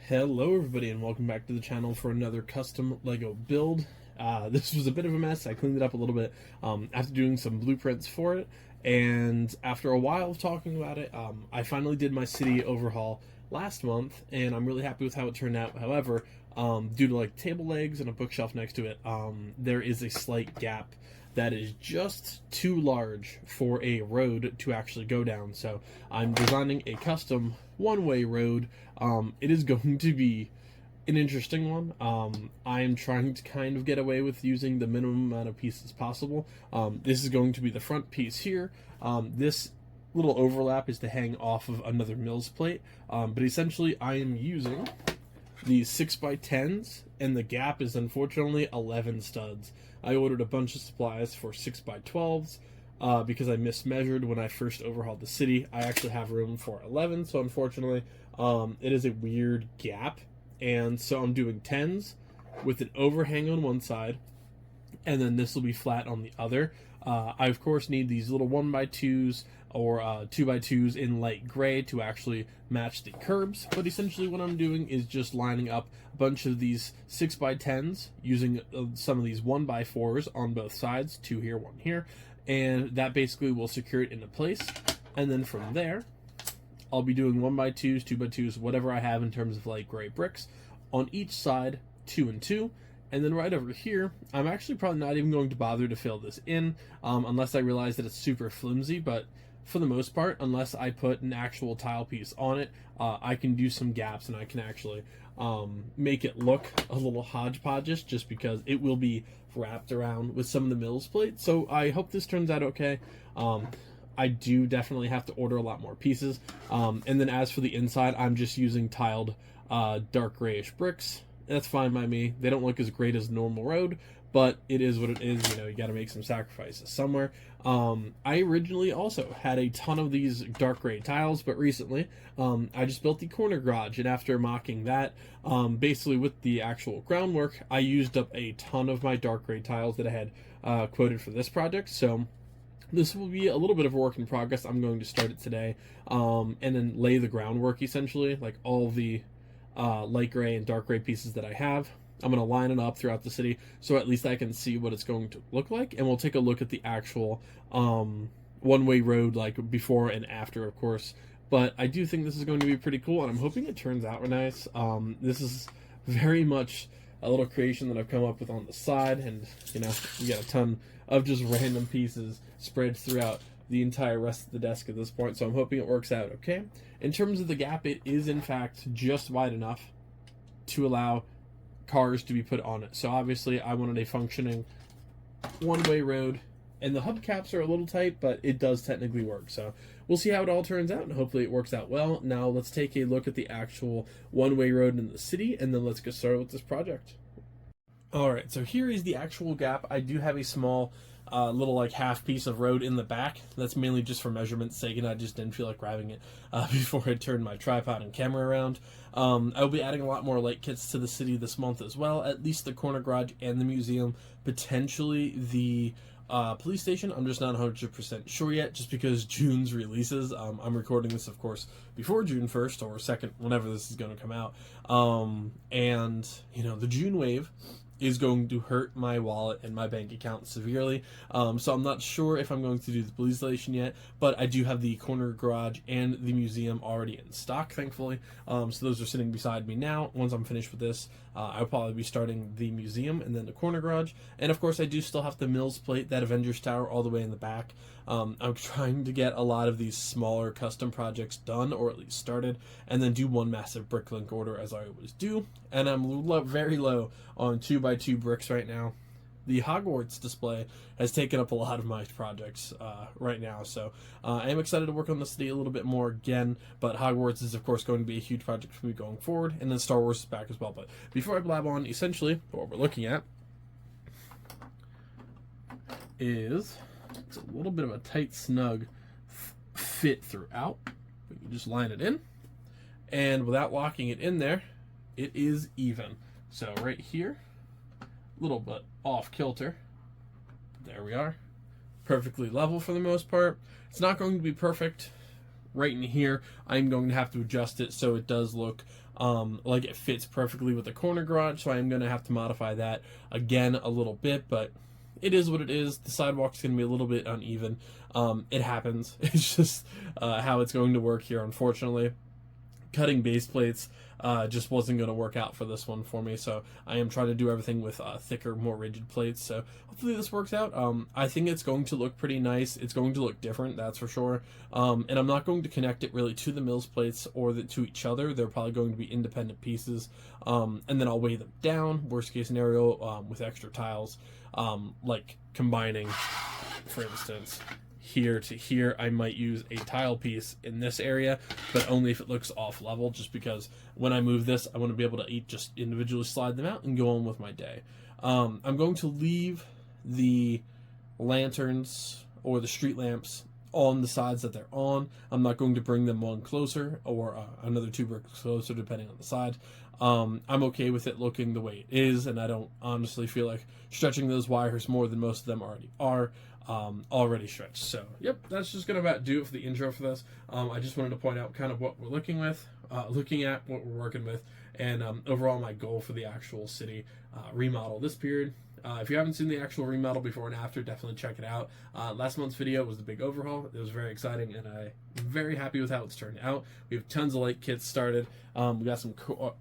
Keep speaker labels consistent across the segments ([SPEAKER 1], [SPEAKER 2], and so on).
[SPEAKER 1] Hello everybody and welcome back to the channel for another custom Lego build. This was a bit of a mess. I cleaned it up a little bit after doing some blueprints for it, and after a while of talking about it, I finally did my city overhaul last month, and I'm really happy with how it turned out. However, due to like table legs and a bookshelf next to it, there is a slight gap that is just too large for a road to actually go down. So I'm designing a custom one-way road. It is going to be an interesting one. I am trying to kind of get away with using the minimum amount of pieces possible. This is going to be the front piece here. This little overlap is to hang off of another Mills plate, but essentially I am using these 6x10s, and the gap is unfortunately 11 studs. I ordered a bunch of supplies for 6x12s because I mismeasured when I first overhauled the city. I actually have room for 11, so unfortunately it is a weird gap, and so I'm doing 10s with an overhang on one side, and then this will be flat on the other. I of course need these little 1x2s or 2x2s in light gray to actually match the curbs, but essentially what I'm doing is just lining up a bunch of these 6x10s using some of these 1x4s on both sides, 2 here, 1 here, and that basically will secure it into place. And then from there I'll be doing 1x2s, 2x2s, whatever I have in terms of light gray bricks on each side, 2 and 2. And then right over here, I'm actually probably not even going to bother to fill this in unless I realize that it's super flimsy, but for the most part, unless I put an actual tile piece on it, I can do some gaps and I can actually make it look a little hodgepodge just because it will be wrapped around with some of the Mills plates. So I hope this turns out okay. I do definitely have to order a lot more pieces. And then as for the inside, I'm just using tiled dark grayish bricks. That's fine by me. They don't look as great as normal road, but it is what it is. You know, you got to make some sacrifices somewhere. I originally also had a ton of these dark gray tiles, but recently I just built the corner garage, and after mocking that, basically with the actual groundwork, I used up a ton of my dark gray tiles that I had quoted for this project. So this will be a little bit of a work in progress. I'm going to start it today and then lay the groundwork, essentially, like all the light gray and dark gray pieces that I have. I'm going to line it up throughout the city so at least I can see what it's going to look like, and we'll take a look at the actual one-way road, like before and after, of course. But I do think this is going to be pretty cool, and I'm hoping it turns out nice. This is very much a little creation that I've come up with on the side, and you know, you got a ton of just random pieces spread throughout the entire rest of the desk at this point, so I'm hoping it works out okay. In terms of the gap, it is in fact just wide enough to allow cars to be put on it. So obviously I wanted a functioning one-way road, and the hubcaps are a little tight, but it does technically work. So we'll see how it all turns out, and hopefully it works out well. Now let's take a look at the actual one-way road in the city, and then let's get started with this project. Alright, so here is the actual gap. I do have a small little like half piece of road in the back. That's mainly just for measurement's sake, and I just didn't feel like grabbing it before I turned my tripod and camera around. I'll be adding a lot more light kits to the city this month as well, at least the corner garage and the museum, potentially the police station. I'm just not 100% sure yet, just because June's releases. I'm recording this, of course, before June 1st or 2nd, whenever this is going to come out. And, you know, the June wave is going to hurt my wallet and my bank account severely. So I'm not sure if I'm going to do the police station yet, but I do have the corner garage and the museum already in stock, thankfully. So those are sitting beside me now. Once I'm finished with this, I'll probably be starting the museum and then the corner garage. And of course, I do still have the Mills plate, that Avengers Tower all the way in the back. I'm trying to get a lot of these smaller custom projects done, or at least started, and then do one massive bricklink order as I always do. And I'm very low on 2x2 bricks right now. The Hogwarts display has taken up a lot of my projects right now, so I am excited to work on the city a little bit more again, but Hogwarts is of course going to be a huge project for me going forward, and then Star Wars is back as well. But before I blab on, essentially what we're looking at is it's a little bit of a tight, snug fit throughout. We can just line it in, and without locking it in there, it is even. So right here, a little bit off kilter. There we are. Perfectly level for the most part. It's not going to be perfect right in here. I'm going to have to adjust it so it does look Like it fits perfectly with the corner garage, so I am going to have to modify that again a little bit, but it is what it is. The sidewalk's going to be a little bit uneven. It happens. It's just how it's going to work here, unfortunately. Cutting base plates just wasn't going to work out for this one for me, so I am trying to do everything with thicker, more rigid plates, so hopefully this works out. I think it's going to look pretty nice. It's going to look different, that's for sure, and I'm not going to connect it really to the mills plates or to each other. They're probably going to be independent pieces, and then I'll weigh them down, worst case scenario, with extra tiles, like combining, for instance, here to here, I might use a tile piece in this area, but only if it looks off level, just because when I move this, I want to be able to just individually slide them out and go on with my day. I'm going to leave the lanterns or the street lamps on the sides that they're on. I'm not going to bring them one closer or another 2 bricks closer, depending on the side. I'm okay with it looking the way it is, and I don't honestly feel like stretching those wires more than most of them already are. Already stretched. So, yep, that's just gonna about do it for the intro for this. I just wanted to point out kind of what we're looking at, what we're working with, and overall my goal for the actual city remodel this period. If you haven't seen the actual remodel before and after, definitely check it out. Last month's video was the big overhaul. It was very exciting, and I'm very happy with how it's turned out. We have tons of light kits started. We got some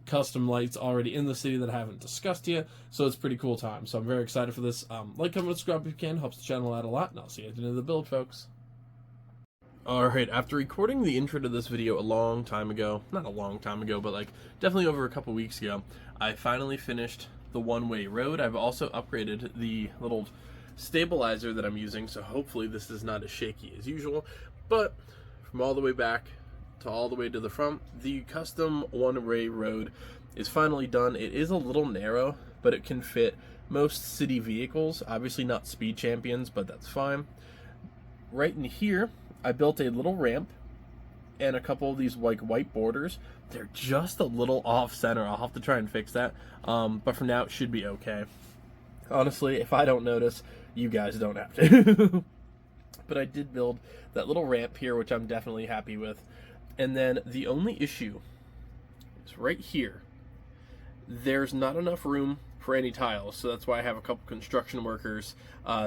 [SPEAKER 1] custom lights already in the city that I haven't discussed yet, so it's a pretty cool time. So I'm very excited for this. Like, comment, subscribe if you can. Helps the channel out a lot, and I'll see you at the end of the build, folks. Alright, after recording the intro to this video a long time ago, not a long time ago, but like definitely over a couple weeks ago, I finally finished the one-way road. I've also upgraded the little stabilizer that I'm using, so hopefully this is not as shaky as usual. But from all the way back to all the way to the front, the custom one-way road is finally done. It is a little narrow, but it can fit most city vehicles. Obviously not speed champions, but that's fine. Right in here, I built a little ramp and a couple of these like white borders. They're just a little off center. I'll have to try and fix that, but for now it should be okay. Honestly, if I don't notice, you guys don't have to. But I did build that little ramp here, which I'm definitely happy with. And then the only issue is right here. There's not enough room for any tiles, so that's why I have a couple construction workers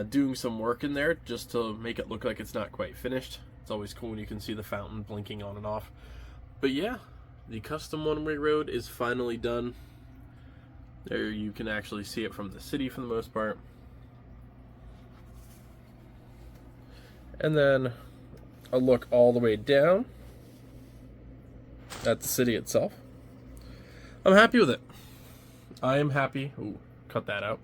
[SPEAKER 1] doing some work in there just to make it look like it's not quite finished. It's always cool when you can see the fountain blinking on and off. But yeah, the custom one-way road is finally done. There you can actually see it from the city for the most part. And then a look all the way down at the city itself. I'm happy with it. I am happy. Ooh, cut that out.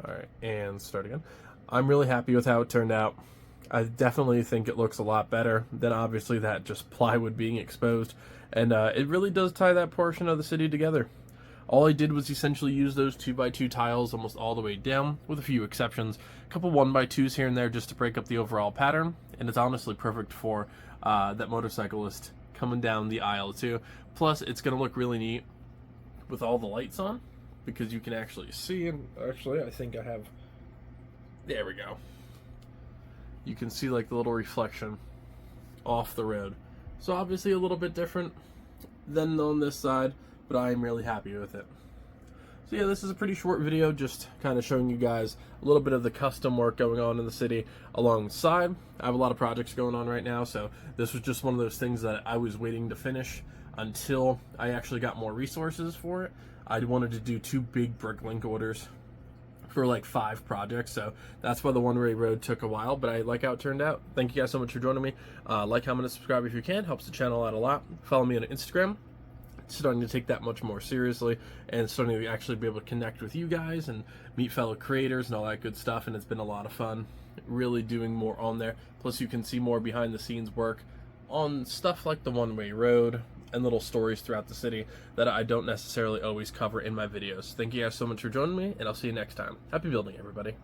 [SPEAKER 1] Alright, and start again. I'm really happy with how it turned out. I definitely think it looks a lot better than obviously that just plywood being exposed. And it really does tie that portion of the city together. All I did was essentially use those 2x2 tiles almost all the way down, with a few exceptions. A couple 1x2s here and there just to break up the overall pattern. And it's honestly perfect for that motorcyclist coming down the aisle too. Plus, it's going to look really neat with all the lights on, because you can actually see, and actually I think I have, there we go. You can see like the little reflection off the road. So obviously a little bit different than on this side, but I am really happy with it. So yeah, this is a pretty short video, just kind of showing you guys a little bit of the custom work going on in the city alongside. I have a lot of projects going on right now, so this was just one of those things that I was waiting to finish until I actually got more resources for it. I wanted to do 2 big Bricklink orders for like 5 projects, so that's why the one-way road took a while, but I like how it turned out. Thank you guys so much for joining me. Like, comment, and subscribe if you can. Helps the channel out a lot. Follow me on Instagram. Starting to take that much more seriously, and starting to actually be able to connect with you guys and meet fellow creators and all that good stuff, and it's been a lot of fun really doing more on there. Plus you can see more behind the scenes work on stuff like the one-way road and little stories throughout the city that I don't necessarily always cover in my videos. Thank you guys so much for joining me, and I'll see you next time. Happy building, everybody.